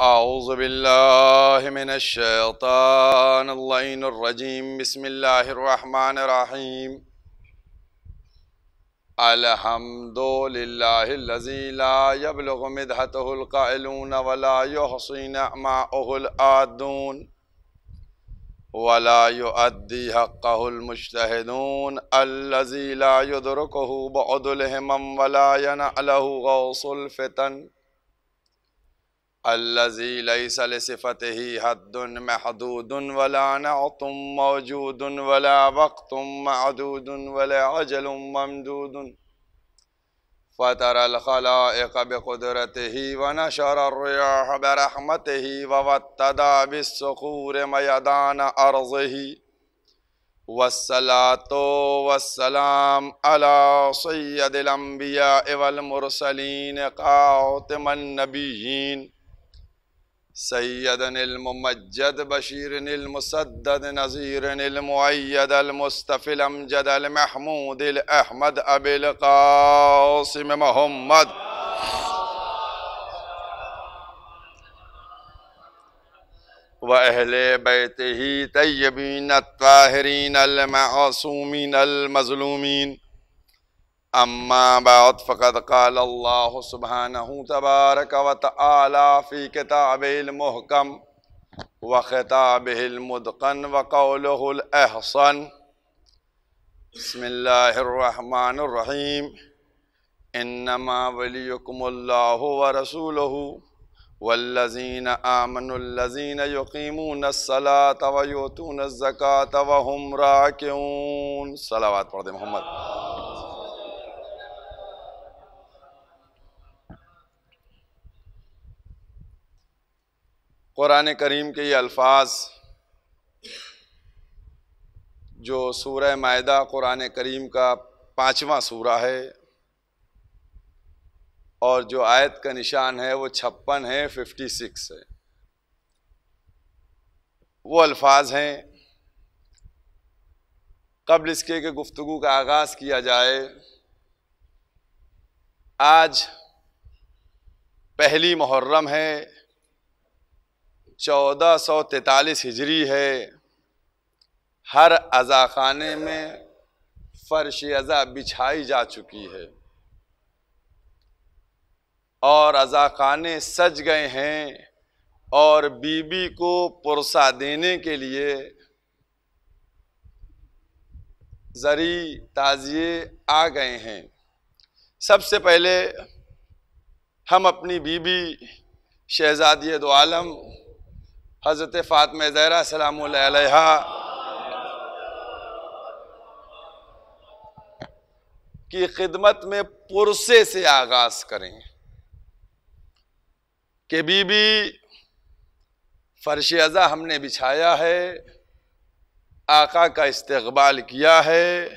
औज़ु बिल्लाहि मिनश शैतानिर रजीम बिस्मिल्लाहिर रहमानिर रहीम अल्हम्दुलिल्लाहिल्लज़ी ला यब्लुगु मिदहतहुल क़ाइलून वला युहसी निअमाहुल आदून वला युअद्दी हक़्क़हुल मुज्तहिदून अल्लज़ी ला युदरिकुहु बुअदुल हिमम वला यनअलहु गौसुल फितन अल्लज़ी लैसा लिसिफ़तिही हद्दुन महदूदुन वला नअतुम मौजूदुन वला वक़्तुम मअदूदुन वला अजलुम ममदूदुन फ़तरल ख़लाइक़ बिक़ुदरतिही व नशरर रियाह बिरहमतिही व वत्तदा बिस्सुखूर मयदान अर्ज़िही वस्सलातु वस्सलाम अला सय्यदिल अंबिया वल मुरसलीन ख़ातिमन नबिय्यीन सय्यदनिल मुमज्जद बशीरनिल मुसद्दद नज़ीरनिल मुअय्यदल मुस्तफ़िल अमजदल महमूदिल अहमद अबिल क़ासिम मोहम्मद व अहले बैतिही तय्यबीन अत्ताहिरीन अल मअसूमीन अल मज़लूमीन अम्मा बाद फ़क़द क़ाल अल्लाहु सुब्हानहु तबारक व तआला फ़ी किताबिहिल मुहकम व ख़िताबिहिल मुत्क़न व क़ौलुहुल अहसन बिस्मिल्लाहिर रहमानिर रहीम इन्नमा वलियुकुमुल्लाहु व रसूलुहु वल्लज़ीना आमनुल्लज़ीना युक़ीमूनस सलाता व युतूनज़ ज़काता व हुम राकिऊन। सलावत पढ़ दे मोहम्मद। कुरान करीम के ये अल्फाज जो सूरह माइदा कुरान करीम का 5वां सूरा है और जो आयत का निशान है वो 56 है, 56 है। वो अल्फाज हैं। कब्ल इसके कि गुफ्तगू का आगाज़ किया जाए, आज पहली मुहर्रम है, 1443 हिजरी है। हर अज़ाखाने में फ़र्श अज़ा बिछाई जा चुकी है और अज़ाखाने सज गए हैं और बीबी को पुरसा देने के लिए ज़री ताज़िए आ गए हैं। सबसे पहले हम अपनी बीबी शहज़ादी दो आलम हज़रत फ़ातिमा ज़हरा सलामुल्लाह अलैहा की खिदमत में पुरसे से आगाज करें कि बीबी फर्श अज़ा हमने बिछाया है, आका का इस्तक़बाल किया है,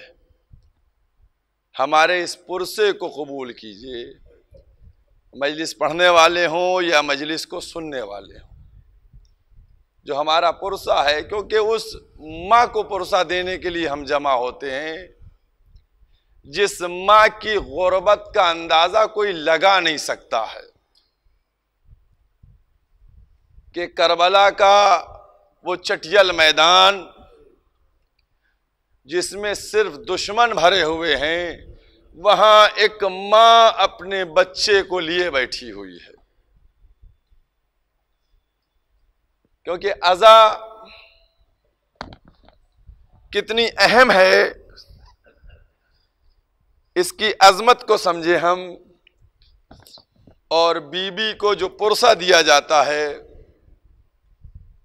हमारे इस पुरसे को कबूल कीजिए। मजलिस पढ़ने वाले हों या मजलिस को सुनने वाले हों, जो हमारा पुरसा है, क्योंकि उस माँ को पुरसा देने के लिए हम जमा होते हैं जिस माँ की गुर्बत का अंदाजा कोई लगा नहीं सकता है कि करबला का वो चटियल मैदान जिसमें सिर्फ दुश्मन भरे हुए हैं, वहां एक माँ अपने बच्चे को लिए बैठी हुई है। क्योंकि अज़ा कितनी अहम है, इसकी अजमत को समझे हम। और बीबी को जो पुरसा दिया जाता है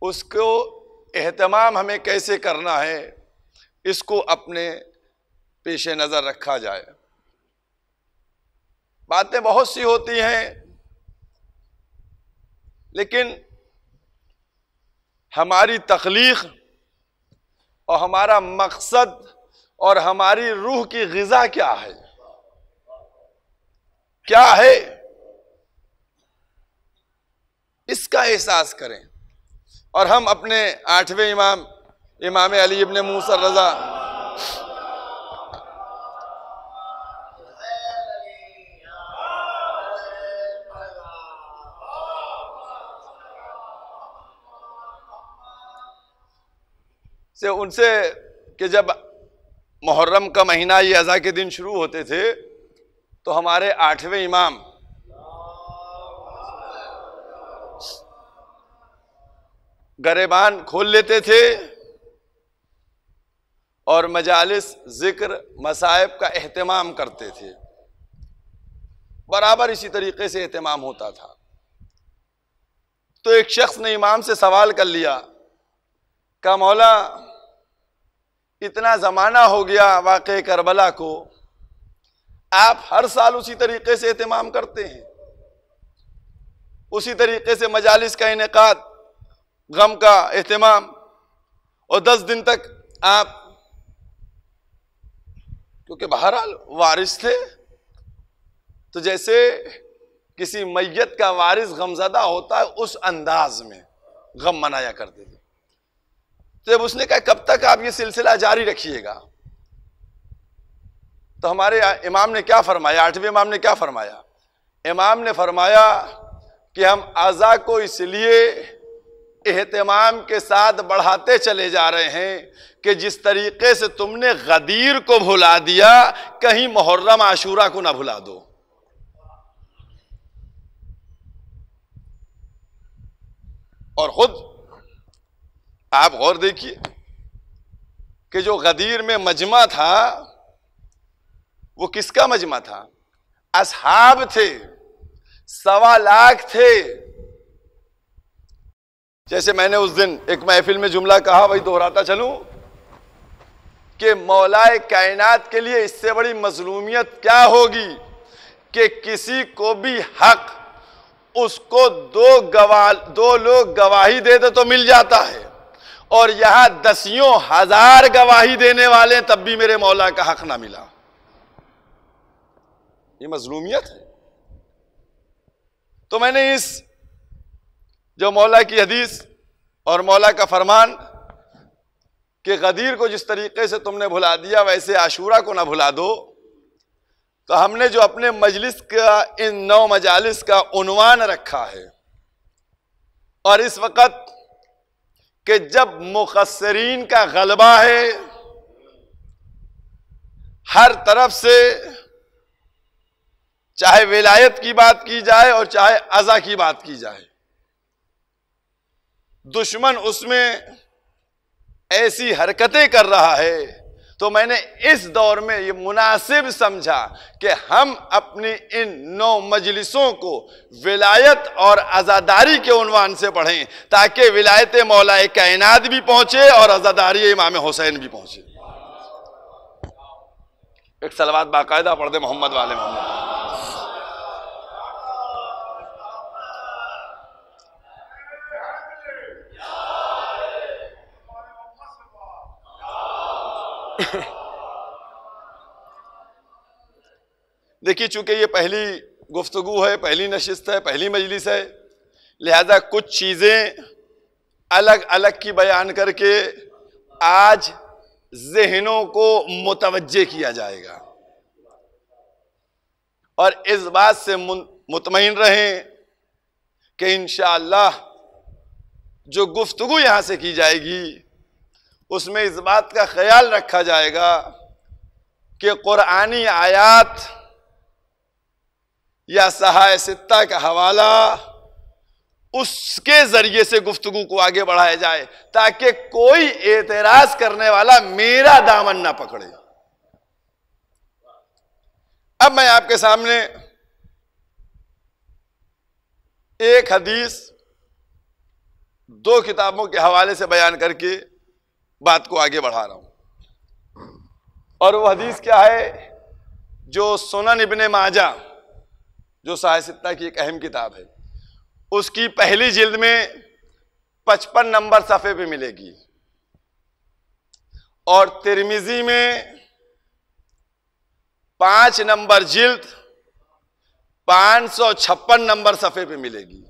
उसको एहतमाम हमें कैसे करना है, इसको अपने पेश नज़र रखा जाए। बातें बहुत सी होती हैं, लेकिन हमारी तख्लीक और हमारा मकसद और हमारी रूह की ग़िज़ा क्या है, क्या है, इसका एहसास करें। और हम अपने 8वें इमाम अली इब्न मूसा रज़ा से उनसे कि जब मुहर्रम का महीना ये अज़ा के दिन शुरू होते थे तो हमारे 8वें इमाम गरेबान खोल लेते थे और मजालिस जिक्र मसाइब का एहतमाम करते थे। बराबर इसी तरीके से एहतमाम होता था। तो एक शख्स ने इमाम से सवाल कर लिया, कहा मौला इतना ज़माना हो गया वाक़े करबला को, आप हर साल उसी तरीके से एहतमाम करते हैं, उसी तरीके से मजालिस का इनेकाद, गम का एहतमाम, और 10 दिन तक आप, क्योंकि बहरहाल वारिस थे तो जैसे किसी मैयत का वारिस गमज़दा होता है उस अंदाज में गम मनाया करते थे। तो जब उसने कहा कब तक आप ये सिलसिला जारी रखिएगा, तो हमारे इमाम ने क्या फरमाया, 8वें इमाम ने क्या फरमाया? इमाम ने फरमाया कि हम अज़ा को इसलिए एहतमाम के साथ बढ़ाते चले जा रहे हैं कि जिस तरीके से तुमने गदीर को भुला दिया, कहीं मुहर्रम आशूरा को ना भुला दो। और खुद आप गौर देखिए कि जो गदीर में मजमा था वो किसका मजमा था? असहाब थे, 1.25 लाख थे। जैसे मैंने उस दिन एक महफिल में जुमला कहा, वही दोहराता चलूं कि मौलाए कायनात के लिए इससे बड़ी मजलूमियत क्या होगी कि किसी को भी हक उसको 2 लोग गवाही दे दे तो मिल जाता है, और यहां 10,000 गवाही देने वाले तब भी मेरे मौला का हक ना मिला। ये मजलूमियत है। तो मैंने इस जो मौला की हदीस और मौला का फरमान कि गदीर को जिस तरीके से तुमने भुला दिया वैसे आशूरा को ना भुला दो, तो हमने जो अपने मजलिस का इन 9 मजालिस का उन्वान रखा है, और इस वक्त कि जब मुक़स्सिरीन का गलबा है, हर तरफ से चाहे विलायत की बात की जाए और चाहे अज़ा की बात की जाए, दुश्मन उसमें ऐसी हरकतें कर रहा है, तो मैंने इस दौर में ये मुनासिब समझा कि हम अपनी इन 9 मजलिसों को विलायत और अज़ादारी के उन्वान से पढ़ें, ताकि विलायत मौलाए कायनात भी पहुंचे और अज़ादारी इमाम हुसैन भी पहुंचे। एक सलवात बाकायदा पढ़ दे मोहम्मद वाले मोहम्मद। देखिए, चूंकि ये पहली गुफ्तगू है, पहली नशिस्त है, पहली मजलिस है, लिहाजा कुछ चीजें अलग अलग की बयान करके आज ज़हनों को मुतवज्जे किया जाएगा, और इस बात से मुतमईन रहें कि इंशाअल्लाह जो गुफ्तगू यहां से की जाएगी उसमें इस बात का ख्याल रखा जाएगा कि कुरानी आयात या सहाय सित्ता का हवाला उसके जरिए से गुफ्तगू को आगे बढ़ाया जाए, ताकि कोई एतराज करने वाला मेरा दामन ना पकड़े। अब मैं आपके सामने एक हदीस 2 किताबों के हवाले से बयान करके बात को आगे बढ़ा रहा हूं, और वो हदीस क्या है जो सुनन इब्ने माजा, जो सहाय सित्ता की एक अहम किताब है, उसकी पहली जिल्द में 55 नंबर सफ़े पे मिलेगी, और तिरमिजी में 5 नंबर जिल्द 556 नंबर सफ़े पे मिलेगी।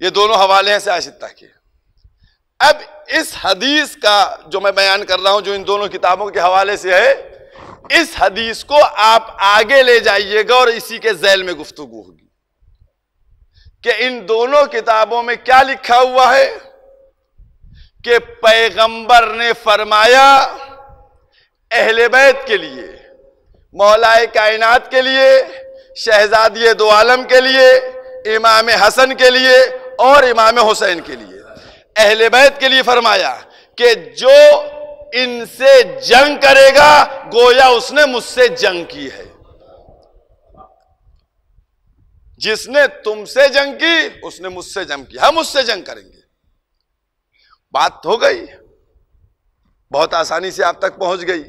ये दोनों हवाले हैं सहाय सित्ता के। अब इस हदीस का जो मैं बयान कर रहा हूं, जो इन दोनों किताबों के हवाले से है, इस हदीस को आप आगे ले जाइएगा और इसी के ज़ैल में गुफ्तगू होगी कि इन दोनों किताबों में क्या लिखा हुआ है कि पैगंबर ने फरमाया अहले बैत के लिए, मौलाए कायनात के लिए, शहजादी दो आलम के लिए, इमाम हसन के लिए और इमाम हुसैन के लिए, अहले बैत के लिए फरमाया कि जो इनसे जंग करेगा गोया उसने मुझसे जंग की है। जिसने तुमसे जंग की उसने मुझसे जंग की, हम उससे जंग करेंगे। बात हो गई, बहुत आसानी से आप तक पहुंच गई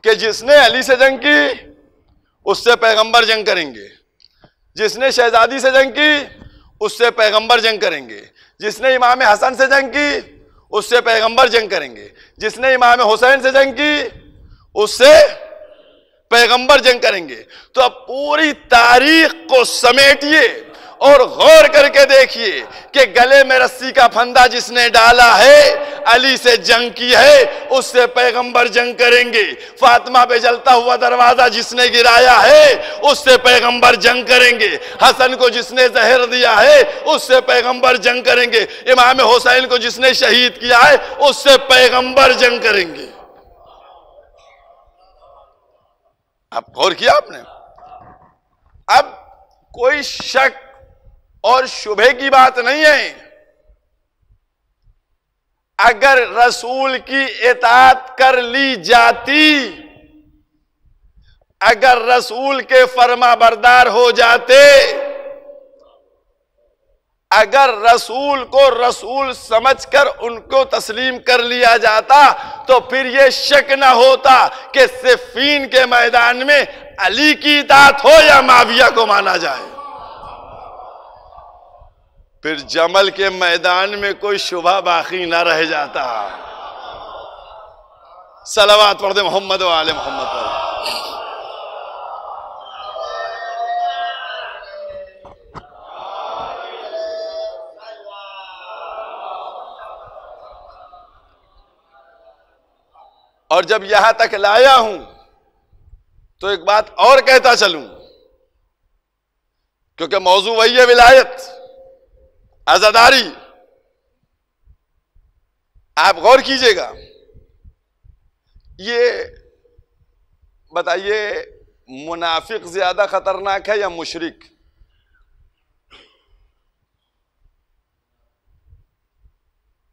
कि जिसने अली से जंग की उससे पैगंबर जंग करेंगे, जिसने शहजादी से जंग की उससे पैगंबर जंग करेंगे, जिसने इमाम हसन से जंग की उससे पैगंबर जंग करेंगे, जिसने इमाम हुसैन से जंग की उससे पैगंबर जंग करेंगे। तो अब पूरी तारीख को समेटिए और गौर करके देखिए कि गले में रस्सी का फंदा जिसने डाला है, अली से जंग की है, उससे पैगंबर जंग करेंगे। फातिमा पे जलता हुआ दरवाजा जिसने गिराया है उससे पैगंबर जंग करेंगे। हसन को जिसने जहर दिया है उससे पैगंबर जंग करेंगे। इमाम हुसैन को जिसने शहीद किया है उससे पैगंबर जंग करेंगे। अब गौर किया आपने? अब कोई शक और शुभे की बात नहीं है। अगर रसूल की इताअत कर ली जाती, अगर रसूल के फरमा बरदार हो जाते, अगर रसूल को रसूल समझकर उनको तस्लीम कर लिया जाता तो फिर यह शक ना होता कि सिफ़ीन के मैदान में अली की इताअत हो या माविया को माना जाए। फिर जमल के मैदान में कोई शुबा बाकी ना रह जाता। सलावत पढ़ दे मोहम्मद व आले मोहम्मद पर। और जब यहां तक लाया हूं तो एक बात और कहता चलूं, क्योंकि मौजू वही है, विलायत, आजादारी। आप गौर कीजिएगा, ये बताइए मुनाफिक ज्यादा खतरनाक है या मुशरिक?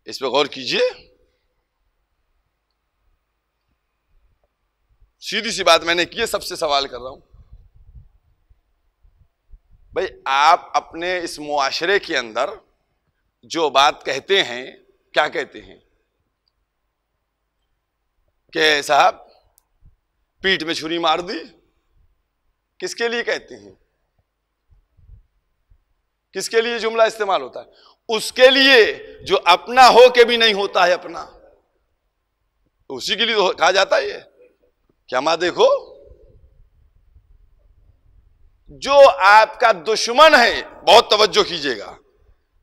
इस पे गौर कीजिए। सीधी सी बात मैंने की है, सबसे सवाल कर रहा हूं भाई, आप अपने इस मुआशरे के अंदर जो बात कहते हैं, क्या कहते हैं कि साहब पीठ में छुरी मार दी, किसके लिए कहते हैं? किसके लिए जुमला इस्तेमाल होता है? उसके लिए जो अपना हो के भी नहीं होता है अपना, उसी के लिए तो कहा जाता है। ये क्या मां देखो, जो आपका दुश्मन है, बहुत तवज्जो कीजिएगा,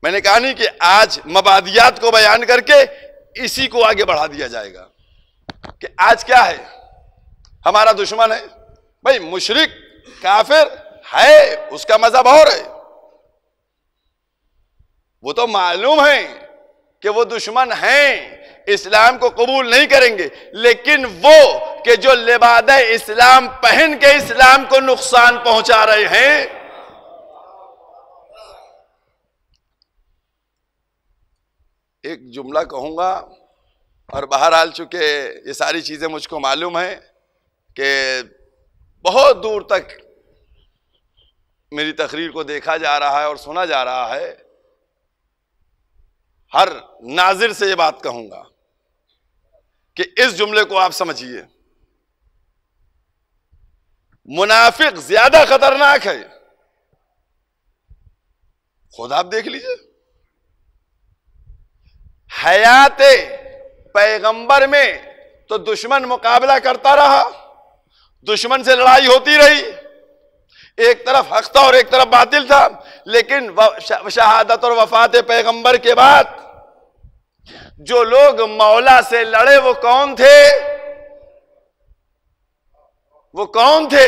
मैंने कहा नहीं कि आज मबादियात को बयान करके इसी को आगे बढ़ा दिया जाएगा कि आज क्या है, हमारा दुश्मन है। भाई मुशरिक काफिर है, उसका मजहब और है, वो तो मालूम है कि वो दुश्मन हैं, इस्लाम को कबूल नहीं करेंगे, लेकिन वो कि जो लिबादा इस्लाम पहन के इस्लाम को नुकसान पहुंचा रहे हैं, एक जुमला कहूंगा और बहरहाल चूंकि ये सारी चीजें मुझको मालूम है कि बहुत दूर तक मेरी तकरीर को देखा जा रहा है और सुना जा रहा है, हर नाजिर से ये बात कहूंगा कि इस जुमले को आप समझिए, मुनाफिक ज्यादा खतरनाक है। खुद आप देख लीजिए, हयाते पैगंबर में तो दुश्मन मुकाबला करता रहा, दुश्मन से लड़ाई होती रही, एक तरफ हक था और एक तरफ बातिल था, लेकिन शहादत और वफात पैगंबर के बाद जो लोग मौला से लड़े वो कौन थे? वो कौन थे?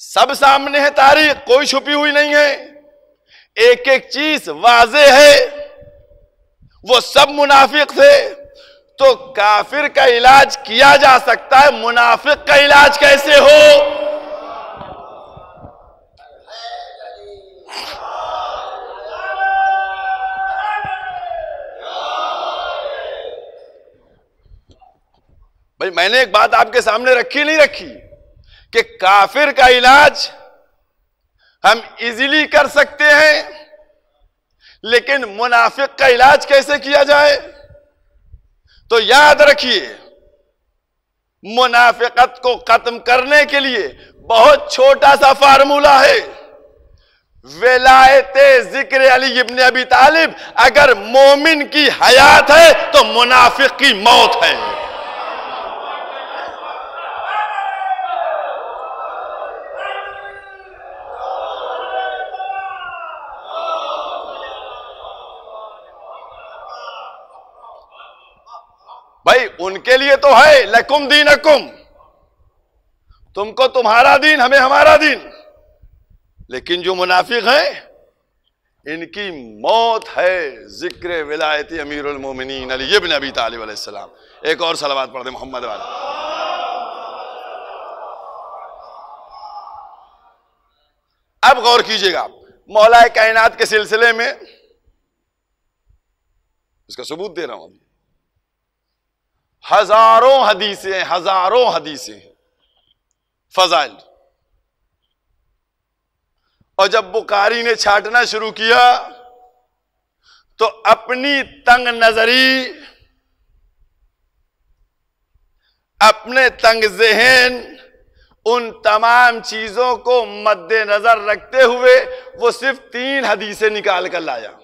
सब सामने है, तारीख कोई छुपी हुई नहीं है, एक एक चीज वाज़े है। वो सब मुनाफिक थे। तो काफिर का इलाज किया जा सकता है, मुनाफिक का इलाज कैसे हो? भाई मैंने एक बात आपके सामने रखी नहीं रखी कि काफिर का इलाज हम इजीली कर सकते हैं, लेकिन मुनाफिक का इलाज कैसे किया जाए? तो याद रखिए, मुनाफिकत को खत्म करने के लिए बहुत छोटा सा फार्मूला है। विलायते जिक्र अली इब्न अबी तालिब अगर मोमिन की हयात है तो मुनाफिक की मौत है। भाई उनके लिए तो है लकुम दीनकुम, तुमको तुम्हारा दीन हमें हमारा दीन, लेकिन जो मुनाफिक हैं इनकी मौत है जिक्र विलायती अमीरुल मोमिनीन अली इब्न अबी तालिब अलैहिस्सलाम। एक और सलावत पढ़ दे मोहम्मद वाला। अब गौर कीजिएगा, मौला कायनात के सिलसिले में इसका सबूत दे रहा हूं अभी। हजारों हदीसें फजाइल, और जब बुखारी ने छांटना शुरू किया तो अपनी तंग नजरी, अपने तंग ज़हन, उन तमाम चीजों को मद्देनजर रखते हुए वो सिर्फ 3 हदीसें निकाल कर लाया।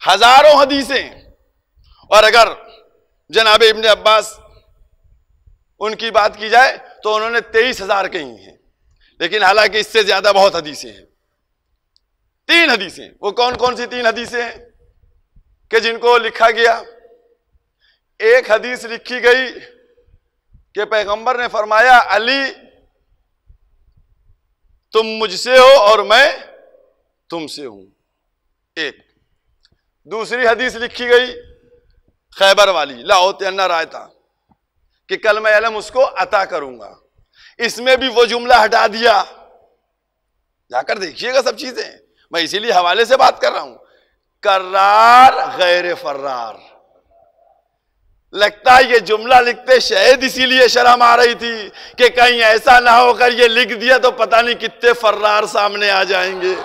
हजारों हदीसें। और अगर जनाब इब्ने अब्बास उनकी बात की जाए तो उन्होंने 23,000 कही हैं, लेकिन हालांकि इससे ज्यादा बहुत हदीसें हैं। 3 हदीसें, वो कौन कौन सी 3 हदीसें हैं कि जिनको लिखा गया? एक हदीस लिखी गई कि पैगंबर ने फरमाया अली तुम मुझसे हो और मैं तुमसे हूं। एक दूसरी हदीस लिखी गई खैबर वाली, लाओतना रायता, कि कल मैं अलम उसको अता करूंगा। इसमें भी वो जुमला हटा दिया। जाकर देखिएगा सब चीजें, मैं इसीलिए हवाले से बात कर रहा हूं। कर्रार गैर फर्रार, लगता है ये जुमला लिखते शायद इसीलिए शर्म आ रही थी कि कहीं ऐसा ना होकर ये लिख दिया तो पता नहीं कितने फर्रार सामने आ जाएंगे।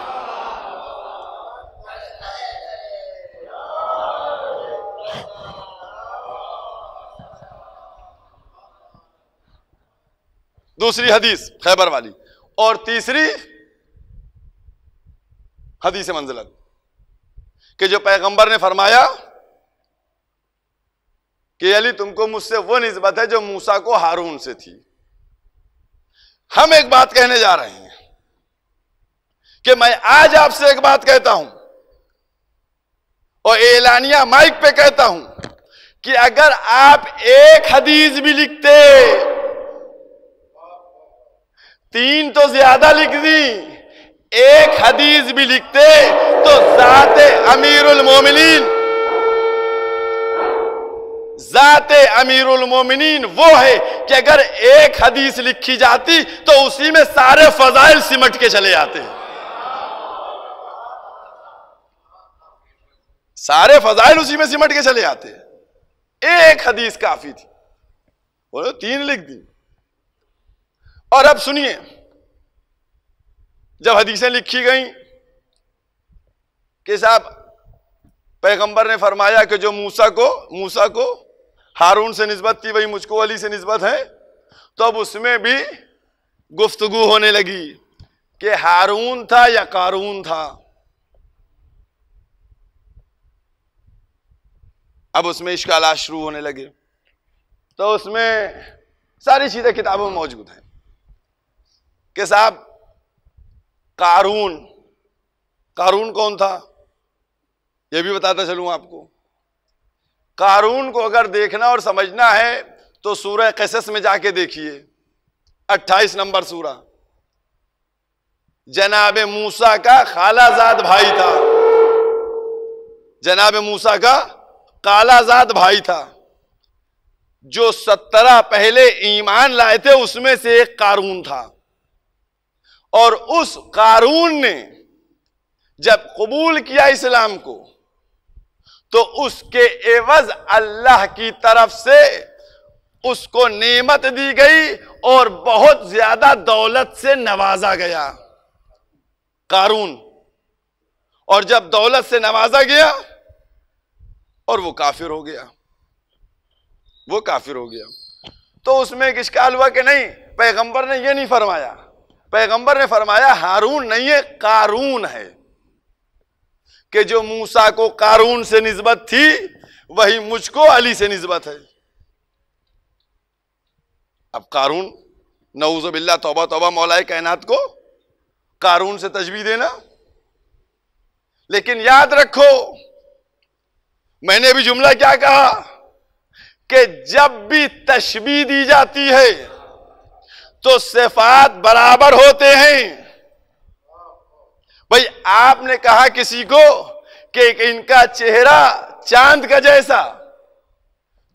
दूसरी हदीस खैबर वाली, और तीसरी हदीस मंजिलत कि जो पैगंबर ने फरमाया कि अली तुमको मुझसे वो निस्बत है जो मूसा को हारून से थी। हम एक बात कहने जा रहे हैं कि मैं आज आपसे एक बात कहता हूं और एलानिया माइक पे कहता हूं कि अगर आप एक हदीस भी लिखते, 3 तो ज्यादा लिख दी, एक हदीस भी लिखते तो ज़ाते अमीरुल मोमिनीन, ज़ाते अमीरुल मोमिनीन वो है कि अगर एक हदीस लिखी जाती तो उसी में सारे फजाइल सिमट के चले आते हैं। सारे फजाइल उसी में सिमट के चले आते हैं। एक हदीस काफी थी, बोलो 3 लिख दी। और अब सुनिए, जब हदीसें लिखी गई कि साहब पैगंबर ने फरमाया कि जो मूसा को हारून से निस्बत थी वही मुझको अली से निस्बत है, तो अब उसमें भी गुफ्तगू होने लगी कि हारून था या कारून था। अब उसमें इश्कालात शुरू होने लगे। तो उसमें सारी चीजें किताबों में मौजूद हैं कि साहब कारून कौन था, यह भी बताता चलूं आपको। कारून को अगर देखना और समझना है तो सूरह क़सस में जाके देखिए, 28 नंबर सूरा। जनाब मूसा का खालाजाद भाई था, जनाब मूसा का खालाजाद भाई था। जो 17 पहले ईमान लाए थे उसमें से एक कारून था। और उस कारून ने जब कबूल किया इस्लाम को तो उसके एवज अल्लाह की तरफ से उसको नेमत दी गई और बहुत ज्यादा दौलत से नवाजा गया कारून। और जब दौलत से नवाजा गया और वो काफिर हो गया, वो काफिर हो गया, तो उसमें एक इश्काल हुआ कि नहीं, पैगंबर ने ये नहीं फरमाया, पैगंबर ने फरमाया हारून नहीं है कारून है, कि जो मूसा को कारून से निस्बत थी वही मुझको अली से निस्बत है। अब कारून, नऊज़ु बिल्लाह, तौबा तौबा, मौलाए कायनात को कारून से तशबीह देना। लेकिन याद रखो मैंने भी जुमला क्या कहा कि जब भी तशबीह दी जाती है तो सिफात बराबर होते हैं। भाई आपने कहा किसी को कि इनका चेहरा चांद का जैसा,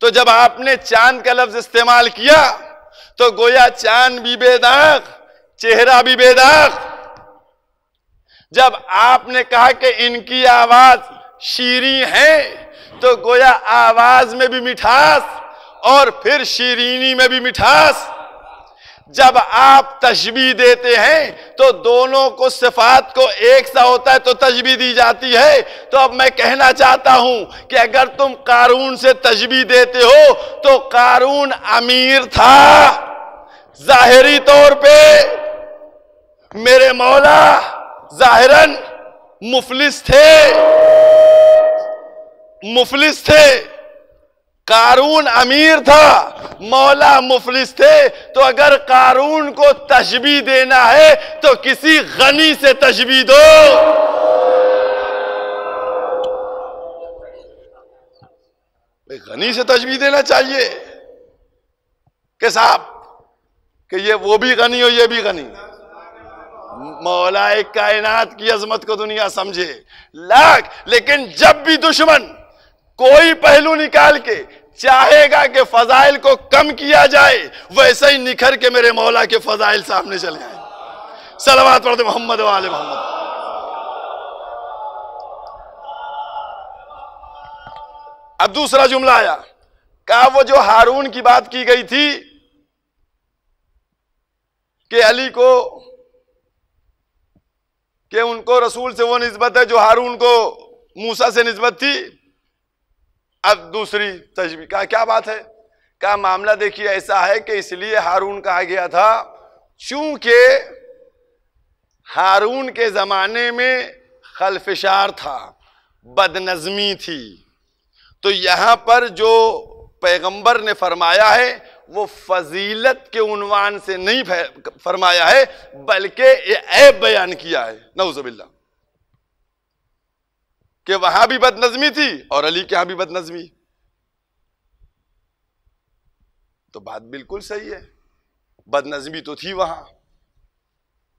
तो जब आपने चांद का लफ्ज इस्तेमाल किया तो गोया चांद भी बेदाग, चेहरा भी बेदाग। जब आपने कहा कि इनकी आवाज शीरीं है तो गोया आवाज में भी मिठास और फिर शीरीनी में भी मिठास। जब आप तशबीह देते हैं तो दोनों को सिफात को एक सा होता है तो तशबीह दी जाती है। तो अब मैं कहना चाहता हूं कि अगर तुम कारून से तशबीह देते हो तो कारून अमीर था जाहिरी तौर पे, मेरे मौला जाहिरन मुफलिस थे, मुफलिस थे। कारून अमीर था, मौला मुफलिस थे। तो अगर कारून को तशबीह देना है तो किसी गनी से तशबीह दो। गनी से तशबीह देना चाहिए कि साहब कि ये वो भी गनी हो ये भी गनी। मौलाए कायनात की अजमत को दुनिया समझे लाख। लेकिन जब भी दुश्मन कोई पहलू निकाल के चाहेगा कि फजाइल को कम किया जाए, वैसे ही निखर के मेरे मौला के फजाइल सामने चले आए। सलवात पढ़ते मोहम्मद वाले मोहम्मद। अब दूसरा जुमला आया, कहा वो जो हारून की बात की गई थी कि अली को, कि उनको रसूल से वो निस्बत है जो हारून को मूसा से निस्बत थी। अब दूसरी तशबीह का क्या बात है, का मामला देखिए ऐसा है कि इसलिए हारून कहा गया था चूंकि हारून के जमाने में खलफशार था, बदनज़मी थी। तो यहां पर जो पैगंबर ने फरमाया है वो फजीलत के उन्वान से नहीं फरमाया है बल्कि ऐब बयान किया है, नऊज़ु बिल्लाह, कि वहां भी बदनज़मी थी और अली के यहां भी बदनज़मी। तो बात बिल्कुल सही है, बदनज़मी तो थी वहां।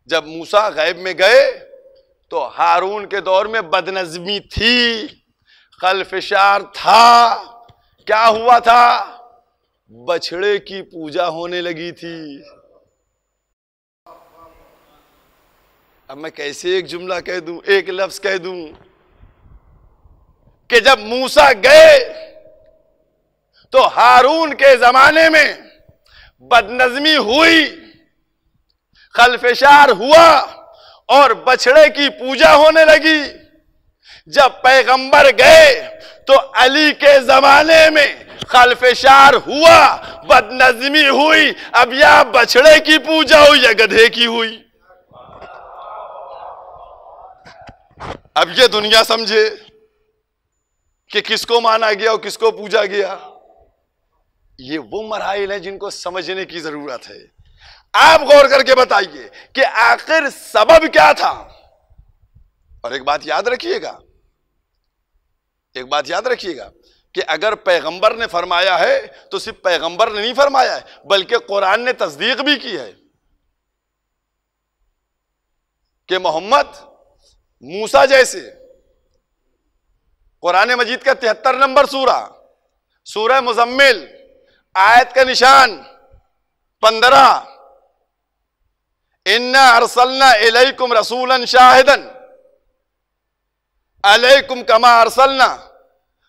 जब मूसा गैब में गए तो हारून के दौर में बदनज़मी थी, खलफशार था। क्या हुआ था, बछड़े की पूजा होने लगी थी। अब मैं कैसे एक जुमला कह दूं, एक लफ्ज कह दूं कि जब मूसा गए तो हारून के जमाने में बदनज़मी हुई, खलफशार हुआ और बछड़े की पूजा होने लगी। जब पैगंबर गए तो अली के जमाने में खलफशार हुआ, बदनज़मी हुई। अब या बछड़े की पूजा हुई या गधे की हुई। अब ये दुनिया समझे कि किसको माना गया और किसको पूजा गया। ये वो मराइल है जिनको समझने की जरूरत है। आप गौर करके बताइए कि आखिर सबब क्या था। और एक बात याद रखिएगा, एक बात याद रखिएगा कि अगर पैगंबर ने फरमाया है तो सिर्फ पैगंबर ने नहीं फरमाया है बल्कि कुरान ने तस्दीक भी की है। कि मोहम्मद मूसा जैसे, कुरान मजीद का 73 नंबर सूरह मुजम्मिल, आयत का निशान 15, इन्ना अरसलना इलैकुम रसूलन शाहिदन अलैकुम कमा अरसलना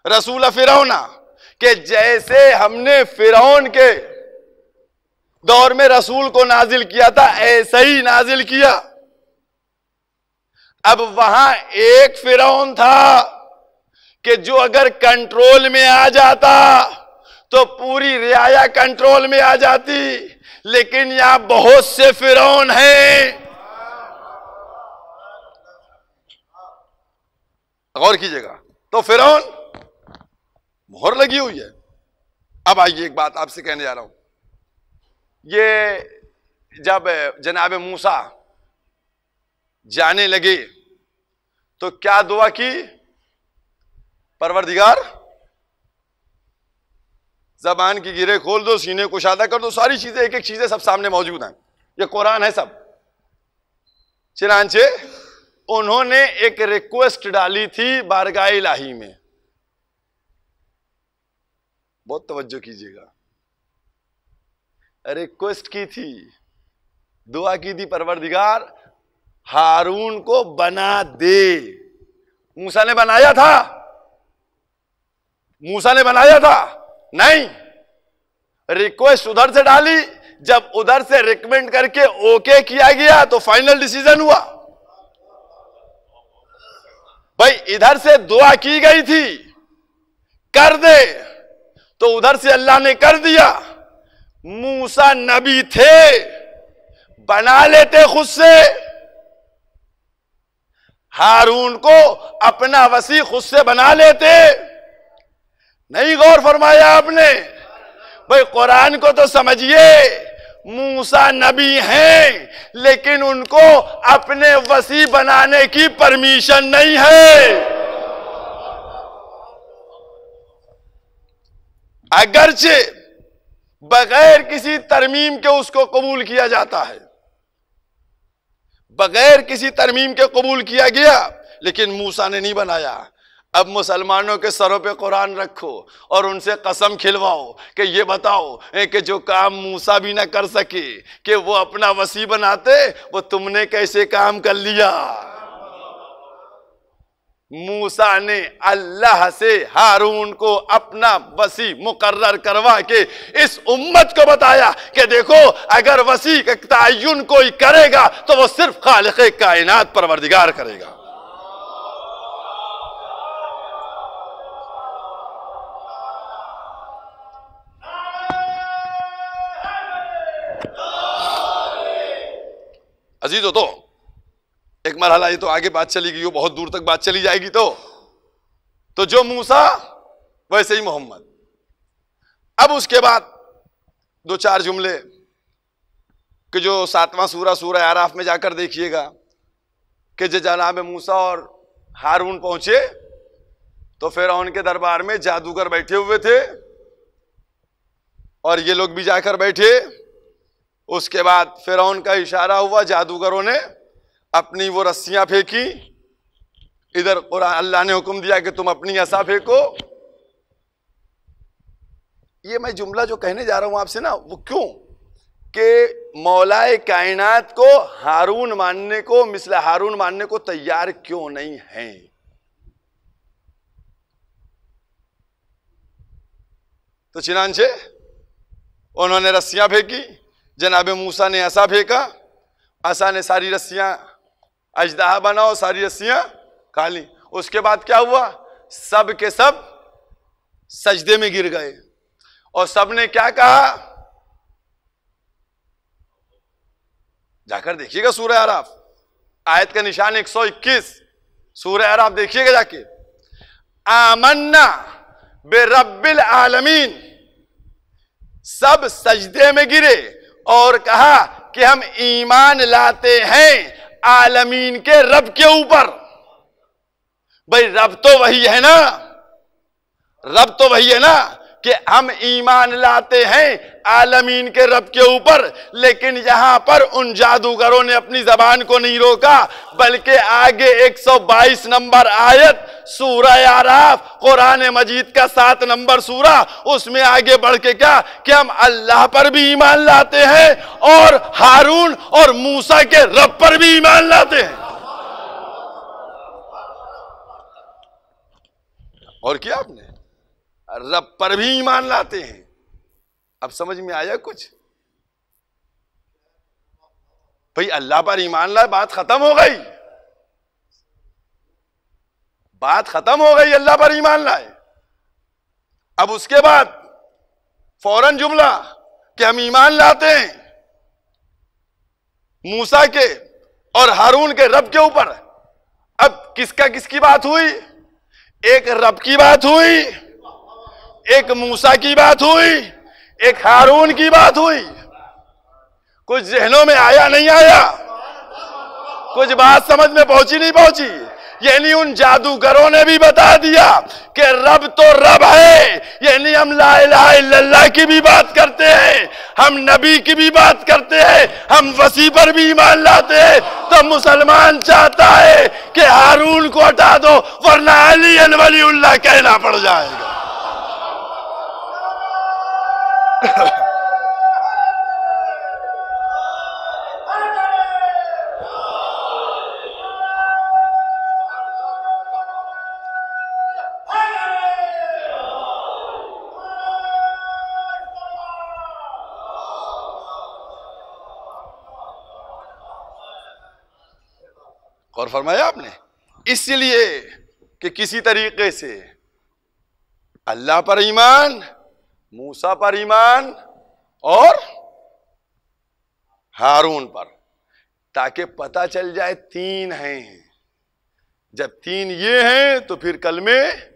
रसूल फिरौना, कि जैसे हमने फिरौन के दौर में रसूल को नाजिल किया था ऐसे ही नाजिल किया। अब वहां एक फिरौन था कि जो अगर कंट्रोल में आ जाता तो पूरी रियाया कंट्रोल में आ जाती, लेकिन यहां बहुत से फिरौन हैं। गौर कीजिएगा, तो फिरौन मोहर लगी हुई है। अब आइए एक बात आपसे कहने जा रहा हूं, ये जब जनाब मूसा जाने लगे तो क्या दुआ की? परवरदिगार जबान की गिरे खोल दो, सीने को कुशादा कर दो, सारी चीजें एक एक चीजें सब सामने मौजूद हैं, ये कुरान है सब। चिनांचे उन्होंने एक रिक्वेस्ट डाली थी बारगाह इलाही में, बहुत तवज्जो कीजिएगा, रिक्वेस्ट की थी, दुआ की थी, परवरदिगार हारून को बना दे। मूसा ने बनाया था? मूसा ने बनाया था? नहीं, रिक्वेस्ट उधर से डाली, जब उधर से रिकमेंड करके ओके किया गया तो फाइनल डिसीजन हुआ। भाई इधर से दुआ की गई थी कर दे, तो उधर से अल्लाह ने कर दिया। मूसा नबी थे, बना लेते खुद से, हारून को अपना वसी खुद से बना लेते। नहीं गौर फरमाया आपने? भाई कुरान को तो समझिए, मूसा नबी हैं लेकिन उनको अपने वसी बनाने की परमिशन नहीं है। अगरचे बगैर किसी तरमीम के उसको कबूल किया जाता है, बगैर किसी तरमीम के कबूल किया गया, लेकिन मूसा ने नहीं बनाया। अब मुसलमानों के सरों पे कुरान रखो और उनसे कसम खिलवाओ कि ये बताओ कि जो काम मूसा भी ना कर सके कि वो अपना वसी बनाते, वो तुमने कैसे काम कर लिया? मूसा ने अल्लाह से हारून को अपना वसी मुकर्रर करवा के इस उम्मत को बताया कि देखो अगर वसी का तयन कोई करेगा तो वो सिर्फ खालिक़े कायनात परवरदिगार करेगा। अजीजों, तो एक मरहला ये तो आगे बात चली गई, बहुत दूर तक बात चली जाएगी। तो जो मूसा वैसे ही मोहम्मद। अब उसके बाद दो चार जुमले कि जो 7वां सूरह आराफ में जाकर देखिएगा कि जो जनाब मूसा और हारून पहुंचे तो फिरौन के दरबार में जादूगर बैठे हुए थे और ये लोग भी जाकर बैठे। उसके बाद फिरौन का इशारा हुआ, जादूगरों ने अपनी वो रस्सियां फेंकी, इधर कुरान अल्लाह ने हुक्म दिया कि तुम अपनी असा फेंको। ये मैं जुमला जो कहने जा रहा हूं आपसे ना, वो क्यों कि मौलाए कायनात को हारून मानने को, मिसल हारून मानने को तैयार क्यों नहीं है? तो चिनांचे उन्होंने रस्सियां फेंकी, जनाब मूसा ने असा फेंका, असा ने सारी रस्सियां अजदाहा बनाओ, सारी रस्सियां खा ली। उसके बाद क्या हुआ? सब के सब सजदे में गिर गए और सब ने क्या कहा? जाकर देखिएगा सूरह आराफ, आयत का निशान 121, सूरह आराफ देखिएगा जाके। आमन्ना बिरब्बिल आलमीन, सब सजदे में गिरे और कहा कि हम ईमान लाते हैं आलमीन के रब के ऊपर। भाई रब तो वही है ना, रब तो वही है ना। कि हम ईमान लाते हैं आलमीन के रब के ऊपर, लेकिन यहां पर उन जादूगरों ने अपनी जबान को नहीं रोका, बल्कि आगे 122 नंबर आयत सूरह आराफ कुरान मजीद का 7 नंबर सूरा, उसमें आगे बढ़ के क्या कि हम अल्लाह पर भी ईमान लाते हैं और हारून और मूसा के रब पर भी ईमान लाते हैं। और क्या आपने रब पर भी ईमान लाते हैं। अब समझ में आया कुछ? भाई अल्लाह पर ईमान लाए, बात खत्म हो गई, बात खत्म हो गई, अल्लाह पर ईमान लाए। अब उसके बाद फौरन जुमला कि हम ईमान लाते हैं मूसा के और हारून के रब के ऊपर। अब किसकी बात हुई? एक रब की बात हुई, एक मूसा की बात हुई, एक हारून की बात हुई। कुछ जहनों में आया नहीं आया? कुछ बात समझ में पहुंची नहीं पहुंची? यानी उन जादूगरों ने भी बता दिया कि रब तो रब है। यानी हम ला इलाहा इल्लल्लाह की भी बात करते हैं, हम नबी की भी बात करते हैं, हम वसी पर भी ईमान लाते हैं। तो मुसलमान चाहता है कि हारून को हटा दो, वरना अली वलीउल्लाह कहना पड़ जाएगा। और फरमाया आपने, इसलिए कि किसी तरीके से अल्लाह पर ईमान, मूसा पर ईमान और हारून पर, ताकि पता चल जाए तीन हैं। जब तीन ये हैं तो फिर कल में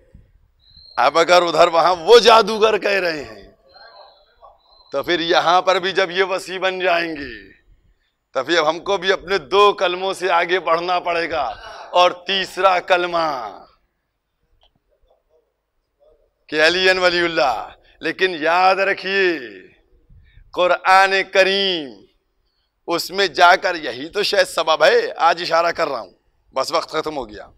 अब अगर उधर वहां वो जादूगर कह रहे हैं तो फिर यहां पर भी जब ये वसी बन जाएंगे तो फिर हमको भी अपने 2 कलमों से आगे बढ़ना पड़ेगा। और तीसरा कलमा कि अली वलीउल्लाह। लेकिन याद रखिए कुरान करीम, उसमें जाकर यही तो शायद सबब है। आज इशारा कर रहा हूं, बस वक्त खत्म हो गया,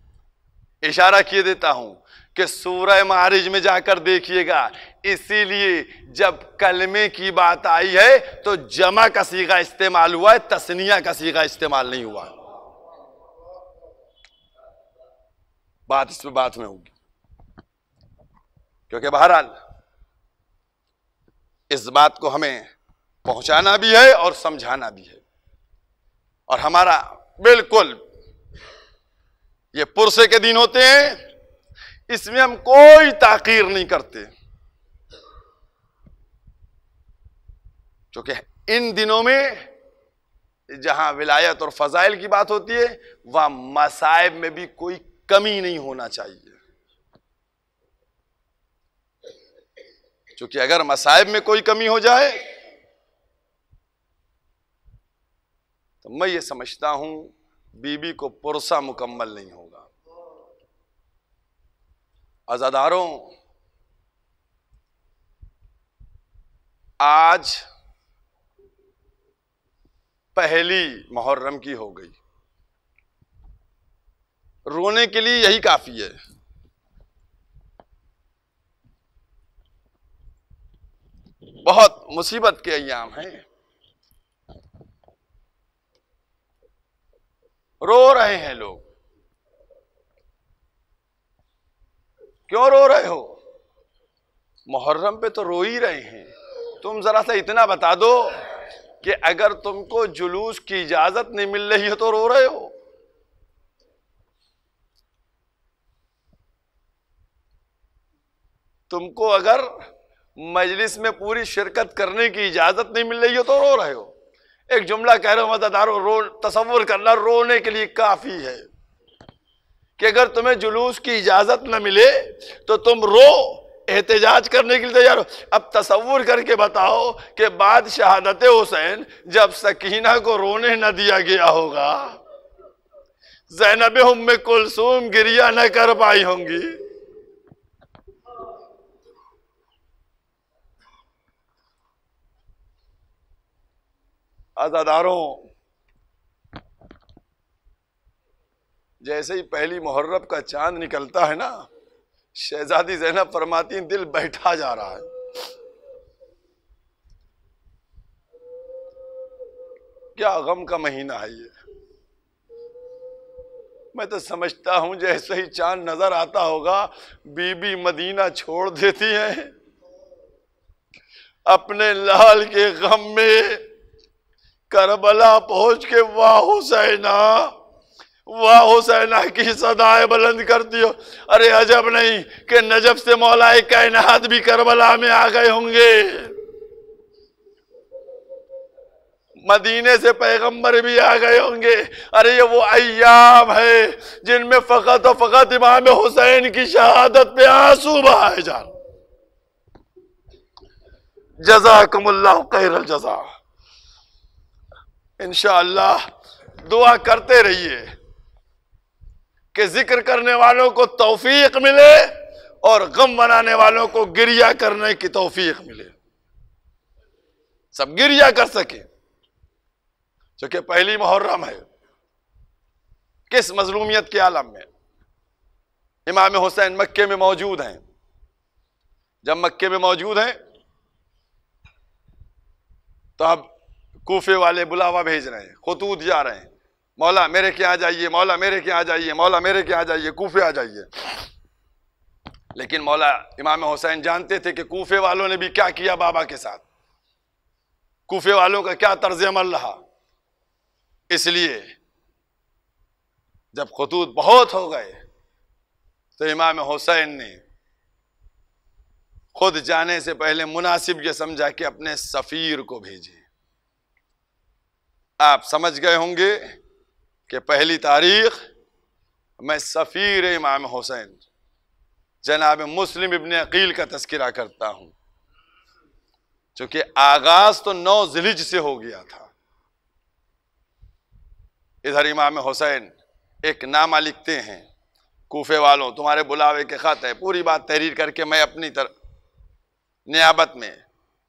इशारा किए देता हूं कि सूरह मारिज में जाकर देखिएगा। इसीलिए जब कलमे की बात आई है तो जमा का सीगा इस्तेमाल हुआ है, तस्निया का सीगा इस्तेमाल नहीं हुआ। बात इस पे बात में होगी, क्योंकि बहरहाल इस बात को हमें पहुंचाना भी है और समझाना भी है। और हमारा बिल्कुल ये पुरसे के दिन होते हैं, इसमें हम कोई ताकीर नहीं करते, क्योंकि इन दिनों में जहां विलायत और फजाइल की बात होती है वहां मसाइब में भी कोई कमी नहीं होना चाहिए। क्योंकि अगर मसाइब में कोई कमी हो जाए तो मैं ये समझता हूं बीबी को पुरसा मुकम्मल नहीं होगा। अज़ादारों, आज पहली मुहर्रम की हो गई, रोने के लिए यही काफी है। बहुत मुसीबत के अय्याम हैं, रो रहे हैं लोग। क्यों रो रहे हो? मुहर्रम पे तो रो ही रहे हैं। तुम जरा सा इतना बता दो कि अगर तुमको जुलूस की इजाजत नहीं मिल रही है तो रो रहे हो। तुमको अगर मजलिस में पूरी शिरकत करने की इजाजत नहीं मिल रही हो तो रो रहे हो। एक जुमला कह रहे हो मददारो, रो तसव्वुर करना रोने के लिए काफी है कि अगर तुम्हें जुलूस की इजाजत न मिले तो तुम रो, एहतजाज करने के लिए तैयार हो। अब तसव्वुर करके बताओ कि बाद शहादत हुसैन जब सकीना को रोने न दिया गया होगा, ज़ैनब उम्मे कुलसूम गिरिया न कर पाई होंगी। अज़ादारों, जैसे ही पहली मुहर्रम का चांद निकलता है ना, शहजादी ज़ैनब फरमाती हैं, दिल बैठा जा रहा है। क्या गम का महीना है ये। मैं तो समझता हूं जैसे ही चांद नजर आता होगा, बीबी मदीना छोड़ देती हैं, अपने लाल के गम में करबला पहुंच के वाह हुसैना की सदाएं बुलंद करती हो। अरे अजब नहीं कि नजब से मौलाए कायनात भी करबला में आ गए होंगे, मदीने से पैगंबर भी आ गए होंगे। अरे ये वो अय्याम है जिनमें फकत और फकत इमाम हुसैन की शहादत पे आंसू बहाए जान। जज़ाकुमुल्लाह खैरल जज़ा। इंशाअल्लाह दुआ करते रहिए कि जिक्र करने वालों को तौफीक मिले और गम बनाने वालों को गिरिया करने की तौफीक मिले, सब गिरिया कर सके। क्योंकि पहली मुहर्रम है, किस मजलूमियत के आलम में इमाम हुसैन मक्के में मौजूद हैं। जब मक्के में मौजूद हैं तो अब कूफे वाले बुलावा भेज रहे हैं, खुतूत जा रहे हैं, मौला मेरे के यहाँ जाइए, मौला मेरे के यहाँ जाइए, मौला मेरे के यहाँ जाइए, कूफे आ जाइए। लेकिन मौला इमाम हुसैन जानते थे कि कूफे वालों ने भी क्या किया बाबा के साथ, कूफे वालों का क्या तर्ज अमल रहा। इसलिए जब खुतूत बहुत हो गए तो इमाम हुसैन ने खुद जाने से पहले मुनासिब ये समझा कि अपने सफीर को भेजे। आप समझ गए होंगे कि पहली तारीख मैं सफीर इमाम हुसैन जनाब मुस्लिम इब्न अकील का तस्करा करता हूं, क्योंकि आगाज तो 9 ज़िलहिज से हो गया था। इधर इमाम हुसैन एक नामा लिखते हैं, कूफे वालों तुम्हारे बुलावे के खत है, पूरी बात तहरीर करके मैं अपनी नियाबत में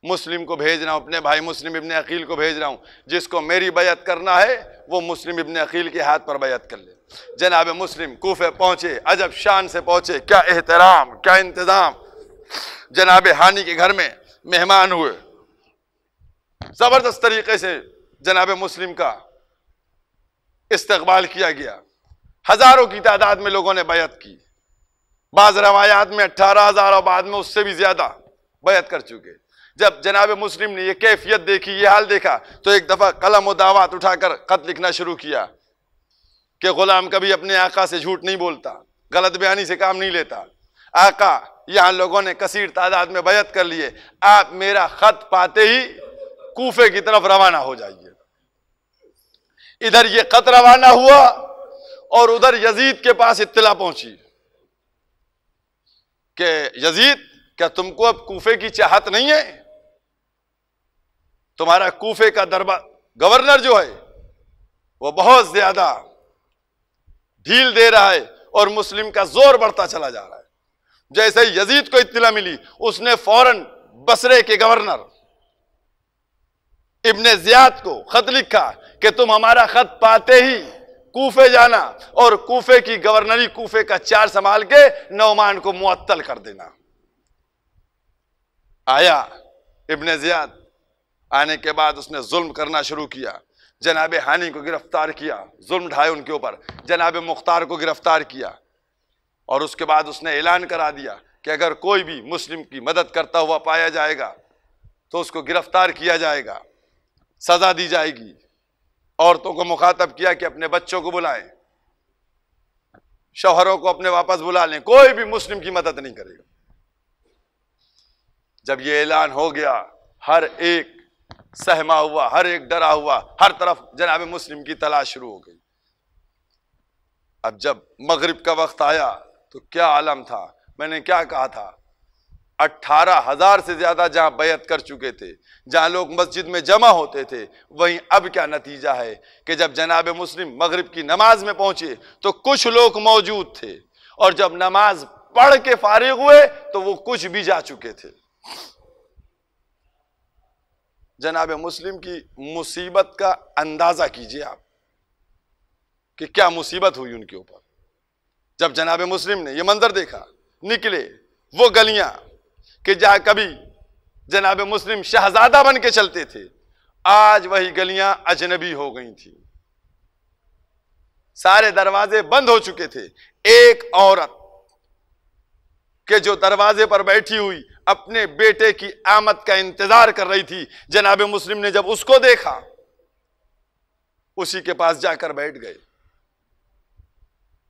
मुस्लिम को भेज रहा हूं, अपने भाई मुस्लिम इब्न अकील को भेज रहा हूं, जिसको मेरी बैयत करना है वो मुस्लिम इब्न अकील के हाथ पर बैयत कर ले। जनाब मुस्लिम कूफे पहुंचे, अजब शान से पहुंचे, क्या एहतराम क्या इंतजाम। जनाब हानी के घर में मेहमान हुए, जबरदस्त तरीके से जनाब मुस्लिम का इस्तकबाल किया गया। हजारों की तादाद में लोगों ने बैयत की, बाज रवायात में 18,000 और बाद में उससे भी ज्यादा बैयत कर चुके। जब जनाब मुस्लिम ने ये कैफियत देखी, ये हाल देखा, तो एक दफा कलम और दावात उठाकर खत लिखना शुरू किया कि गुलाम कभी अपने आका से झूठ नहीं बोलता, गलत बयानी से काम नहीं लेता। आका यहां लोगों ने कसीर तादाद में बैयत कर लिए, आप मेरा खत पाते ही कूफे की तरफ रवाना हो जाइए। इधर ये खत रवाना हुआ और उधर यजीद के पास इत्तला पहुंची कि यजीद क्या तुमको अब कूफे की चाहत नहीं है? तुम्हारा कूफे का दरबार गवर्नर जो है वो बहुत ज्यादा ढील दे रहा है और मुस्लिम का जोर बढ़ता चला जा रहा है। जैसे ही यजीद को इत्तला मिली, उसने फौरन बसरे के गवर्नर इब्ने ज़ियाद को खत लिखा कि तुम हमारा खत पाते ही कूफे जाना और कूफे की गवर्नरी, कूफे का चार संभाल के नौमान को मुअत्तल कर देना। आया इब्ने ज़ियाद, आने के बाद उसने जुल्म करना शुरू किया। जनाब हानी को गिरफ्तार किया, जुल्म ढाए उनके ऊपर। जनाब मुख्तार को गिरफ्तार किया और उसके बाद उसने ऐलान करा दिया कि अगर कोई भी मुस्लिम की मदद करता हुआ पाया जाएगा तो उसको गिरफ्तार किया जाएगा, सजा दी जाएगी। औरतों को मुखातब किया कि अपने बच्चों को बुलाएं, शौहरों को अपने वापस बुला लें, कोई भी मुस्लिम की मदद नहीं करेगा। जब यह ऐलान हो गया, हर एक सहमा हुआ, हर एक डरा हुआ, हर तरफ जनाब मुस्लिम की तलाश शुरू हो गई। अब जब मगरिब का वक्त आया तो क्या आलम था। मैंने क्या कहा था, 18,000 से ज्यादा जहां बैयत कर चुके थे, जहां लोग मस्जिद में जमा होते थे, वहीं अब क्या नतीजा है कि जब जनाब मुस्लिम मगरिब की नमाज में पहुंचे तो कुछ लोग मौजूद थे और जब नमाज पढ़ के फारिग हुए तो वो कुछ भी जा चुके थे। जनाब मुस्लिम की मुसीबत का अंदाजा कीजिए आप कि क्या मुसीबत हुई उनके ऊपर। जब जनाब मुस्लिम ने यह मंजर देखा, निकले वो गलियां कि जहां कभी जनाब मुस्लिम शहजादा बन के चलते थे, आज वही गलियां अजनबी हो गई थी। सारे दरवाजे बंद हो चुके थे। एक औरत के जो दरवाजे पर बैठी हुई अपने बेटे की आमद का इंतजार कर रही थी, जनाब मुस्लिम ने जब उसको देखा, उसी के पास जाकर बैठ गए।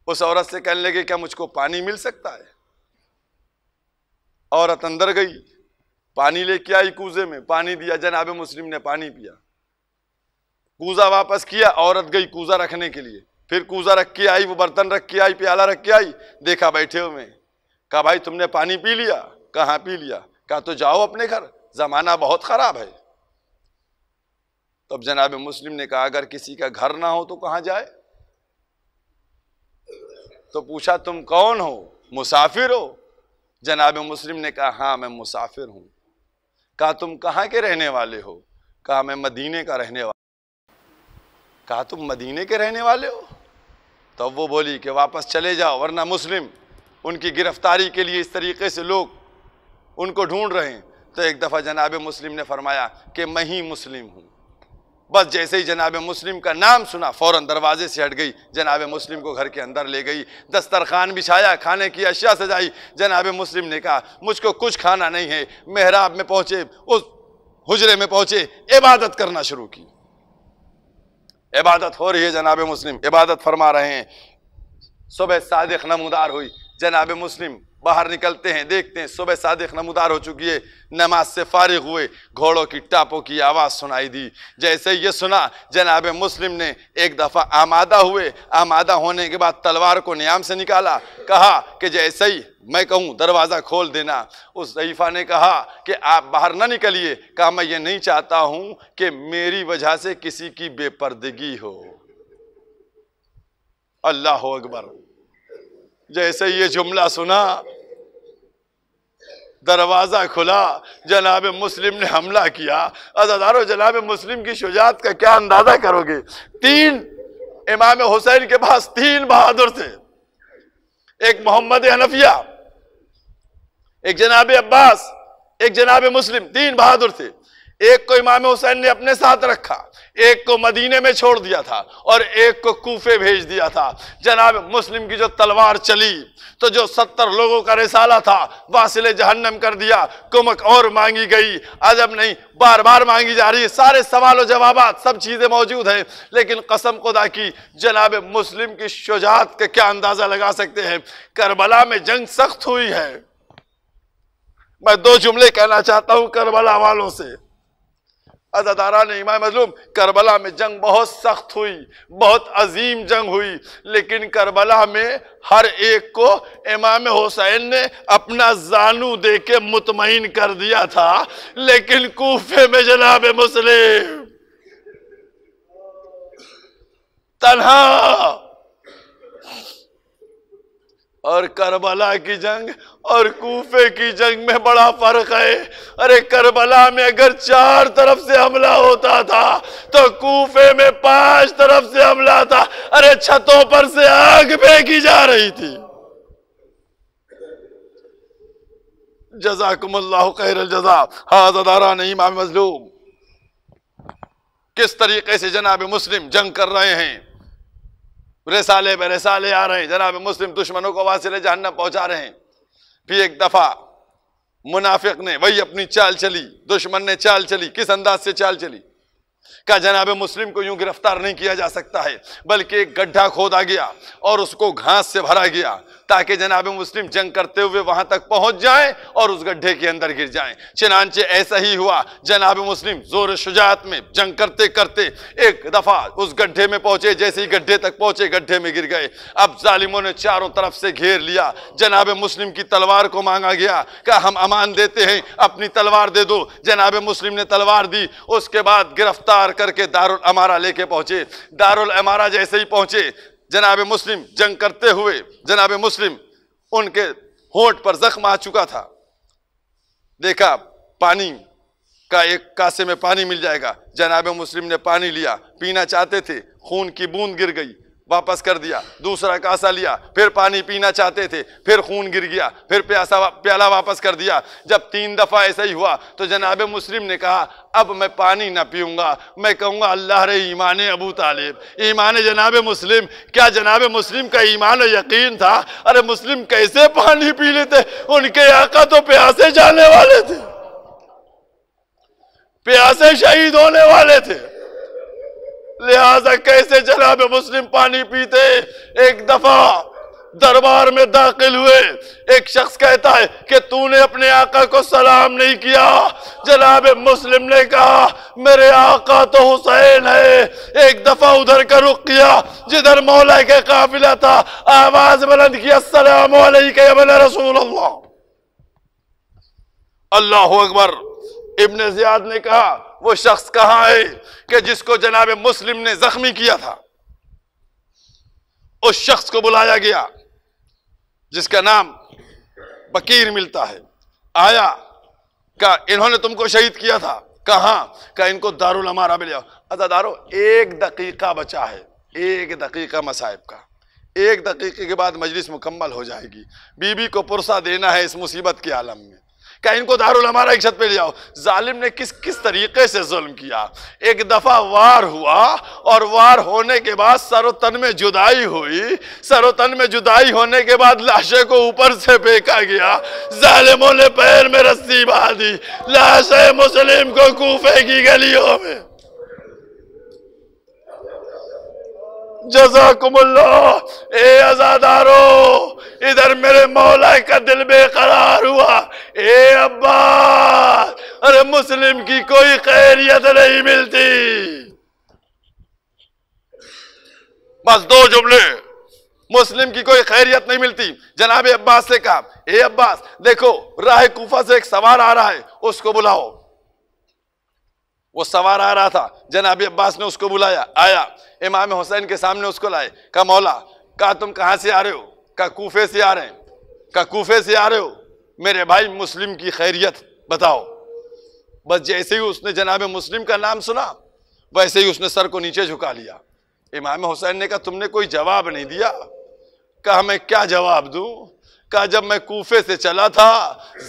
उस औरत से कहने लगे, क्या मुझको पानी मिल सकता है? औरत अंदर गई, पानी लेके आई, कूजे में पानी दिया, जनाब मुस्लिम ने पानी पिया। कूजा वापस किया, औरत गई कूजा रखने के लिए, फिर कूजा रख के आई, वो बर्तन रख के आई, प्याला रख के आई, देखा बैठे हुए। कहा, भाई तुमने पानी पी लिया? कहाँ पी लिया? कहा, तो जाओ अपने घर, जमाना बहुत खराब है। तब जनाब मुस्लिम ने कहा, अगर किसी का घर ना हो तो कहाँ जाए? तो पूछा, तुम कौन हो? मुसाफिर हो? जनाब मुस्लिम ने कहा, हाँ मैं मुसाफिर हूं। कहा, तुम कहाँ के रहने वाले हो? कहा, मैं मदीने का रहने वाला। कहा, तुम मदीने के रहने वाले हो? तब वो बोली कि वापस चले जाओ, वरना मुस्लिम उनकी गिरफ्तारी के लिए इस तरीके से लोग उनको ढूंढ रहे हैं। तो एक दफा जनाब मुस्लिम ने फरमाया कि मैं ही मुस्लिम हूं। बस जैसे ही जनाब मुस्लिम का नाम सुना, फौरन दरवाजे से हट गई, जनाब मुस्लिम को घर के अंदर ले गई, दस्तरखान बिछाया, खाने की अशिया सजाई। जनाब मुस्लिम ने कहा, मुझको कुछ खाना नहीं है। मेहराब में पहुंचे, उस हुजरे में पहुंचे, इबादत करना शुरू की। इबादत हो रही है, जनाब मुस्लिम इबादत फरमा रहे हैं। सुबह सादिक नमूदार हुई, जनाब मुस्लिम बाहर निकलते हैं, देखते हैं सुबह सादिक नमूदार हो चुकी है। नमाज से फारिग हुए, घोड़ों की टापों की आवाज़ सुनाई दी। जैसे ये सुना, जनाब मुस्लिम ने एक दफ़ा आमादा हुए। आमादा होने के बाद तलवार को नियाम से निकाला, कहा कि जैसे ही मैं कहूँ दरवाज़ा खोल देना। उस ज़ईफ़ा ने कहा कि आप बाहर ना निकलिए। कहा, मैं ये नहीं चाहता हूँ कि मेरी वजह से किसी की बेपर्दगी हो। अल्लाह अकबर। जैसे ये जुमला सुना, दरवाजा खुला, जनाब मुस्लिम ने हमला किया। अज़ादारो, जनाब मुस्लिम की शुजात का क्या अंदाजा करोगे? 3 इमाम हुसैन के पास 3 बहादुर थे, एक मोहम्मद हनफिया, एक जनाब अब्बास, एक जनाब मुस्लिम। 3 बहादुर थे। एक को इमाम हुसैन ने अपने साथ रखा, एक को मदीने में छोड़ दिया था और एक को कूफे भेज दिया था। जनाब मुस्लिम की जो तलवार चली तो जो 70 लोगों का रिसाला था वासिले जहन्नम कर दिया। कुमक और मांगी गई, अजब नहीं, बार बार मांगी जा रही है। सारे सवाल और जवाबात सब चीजें मौजूद हैं, लेकिन कसम खुदा की जनाब मुस्लिम की शुजात का क्या अंदाजा लगा सकते हैं। करबला में जंग सख्त हुई है। मैं 2 जुमले कहना चाहता हूं करबला वालों से। अज़ादारान इमाम मज़लूम, करबला में जंग बहुत सख्त हुई, बहुत अजीम जंग हुई, लेकिन करबला में हर एक को इमाम हुसैन ने अपना जानू दे के मुतमईन कर दिया था। लेकिन कूफे में जनाब मुस्लिम तन्हा। और करबला की जंग और कूफे की जंग में बड़ा फर्क है। अरे करबला में अगर 4 तरफ से हमला होता था तो कूफे में 5 तरफ से हमला था। अरे छतों पर से आग फेंकी जा रही थी। जज़ाकुमुल्लाहु खैरल जज़ा। हाज़ादारान इमाम मज़लूम, किस तरीके से जनाब मुस्लिम जंग कर रहे हैं, रिसाले पे रिसाले आ रहे हैं, जनाब मुस्लिम दुश्मनों को वासिले जहन्नम पहुंचा रहे हैं। फिर एक दफा मुनाफिक ने वही अपनी चाल चली, दुश्मन ने चाल चली। किस अंदाज से चाल चली? का जनाब मुस्लिम को यूं गिरफ्तार नहीं किया जा सकता है, बल्कि एक गड्ढा खोदा गया और उसको घास से भरा गया ताकि जनाब मुस्लिम जंग करते हुए वहां तक पहुंच जाएं और उस गड्ढे के अंदर गिर जाएं। चनांचे ऐसा ही हुआ। जनाब मुस्लिम जोर शुजात में जंग करते करते एक दफा उस गड्ढे में पहुंचे। जैसे ही गड्ढे तक पहुंचे, गड्ढे में गिर गए। अब जालिमों ने चारों तरफ से घेर लिया। जनाब मुस्लिम की तलवार को मांगा गया, कहा हम अमान देते हैं, अपनी तलवार दे दो। जनाब मुस्लिम ने तलवार दी। उसके बाद गिरफ्तार करके दारुल अमारा लेके पहुंचे। दारुल अमारा जैसे ही पहुंचे, जनाब मुस्लिम जंग करते हुए, जनाब मुस्लिम उनके होंठ पर जख्म आ चुका था। देखा पानी का एक कासे में पानी मिल जाएगा। जनाब मुस्लिम ने पानी लिया, पीना चाहते थे, खून की बूंद गिर गई, वापस कर दिया। दूसरा कासा लिया, फिर पानी पीना चाहते थे, फिर खून गिर गया, फिर प्याला वापस कर दिया। जब 3 दफा ऐसा ही हुआ तो जनाब मुस्लिम ने कहा अब मैं पानी ना पीऊंगा, मैं कहूंगा अल्लाह रे ईमान अबू तालिब, ईमान जनाब मुस्लिम। क्या जनाब मुस्लिम का ईमान और यकीन था? अरे मुस्लिम कैसे पानी पी लेते? उनके आका तो प्यासे जाने वाले थे, प्यासे शहीद होने वाले थे, लिहाजा कैसे जनाब मुस्लिम पानी पीते? एक दफा दरबार में दाखिल हुए, एक शख्स कहता है कि तूने अपने आका को सलाम नहीं किया। जनाब मुस्लिम ने कहा मेरे आका तो हुसैन है। एक दफा उधर का रुख किया जिधर मौला का काफिला था, आवाज बुलंद की अस्सलामु अलैका या रसूल अल्लाह। अल्लाहु अकबर। इब्न ज़ियाद ने कहा वो शख्स कहां है कि जिसको जनाब मुस्लिम ने जख्मी किया था? उस शख्स को बुलाया गया जिसका नाम बकीर मिलता है। आया, कहा इन्होंने तुमको शहीद किया था। कहां? कहा इनको दारुल अमारा में ले आओ। अज़ादारो 1 दकीका बचा है, 1 दकीका मसाइब का। 1 दकीके के बाद मजलिस मुकम्मल हो जाएगी। बीबी को पुरसा देना है इस मुसीबत के आलम में। क्या इनको दारुल अमारा की छत पे ले आओ। जालिम ने किस किस तरीके से जुल्म किया। एक दफा वार हुआ और वार होने के बाद सरोतन में जुदाई हुई। सरोतन में जुदाई होने के बाद लाशे को ऊपर से फेंका गया। जालिमों ने पैर में रस्सी बांधी, लाशे मुस्लिम को कूफे की गलियों में। जज़ाकुमुल्लाह। ए अज़ादारो, इधर मेरे मौला का दिल बेकरार हुआ। ए अब्बास, अरे मुस्लिम की कोई खैरियत नहीं मिलती। बस 2 जुमले, मुस्लिम की कोई खैरियत नहीं मिलती। जनाब अब्बास से कहा ए अब्बास देखो राह कूफा से एक सवार आ रहा है, उसको बुलाओ। वो सवार आ रहा था, जनाब अब्बास ने उसको बुलाया। आया, इमाम हुसैन के सामने उसको लाए। कहा मौला, कहा तुम कहां से आ रहे हो? कहा कूफे से आ रहे हैं। कहा कूफे से आ रहे हो, मेरे भाई मुस्लिम की खैरियत बताओ। बस जैसे ही उसने जनाब मुस्लिम का नाम सुना वैसे ही उसने सर को नीचे झुका लिया। इमाम हुसैन ने कहा तुमने कोई जवाब नहीं दिया। कहा मैं क्या जवाब दूं? कहा जब मैं कूफे से चला था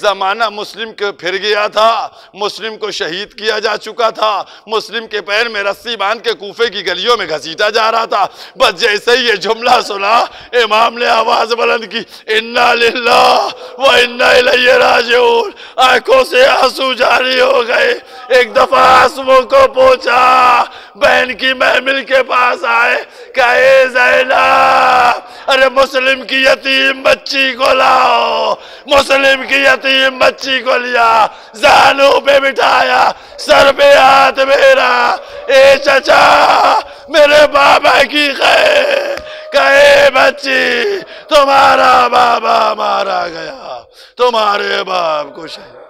जमाना मुस्लिम के फिर गया था, मुस्लिम को शहीद किया जा चुका था, मुस्लिम के पैर में रस्सी बांध के कूफे की गलियों में घसीटा जा रहा था। बस जैसे ही ये जुमला सुना इमाम ने आवाज बुलंद की इन्ना लिल्लाह व इन्ना इलैहि राजिऊन। आंखों से आंसू जारी हो गए। एक दफा आंसुओं को पोंछा, बहन की महमिल के पास आए। कहे ज़ैनब, अरे मुस्लिम की यतीम बच्ची को लाओ। मुस्लिम की यतीम बच्ची को लिया, जानू पे बिठाया, सर पे हाथ मेरा। ए चचा, मेरे बाबा की खैर। कहे बच्ची, तुम्हारा बाबा मारा गया, तुम्हारे बाप को शहीद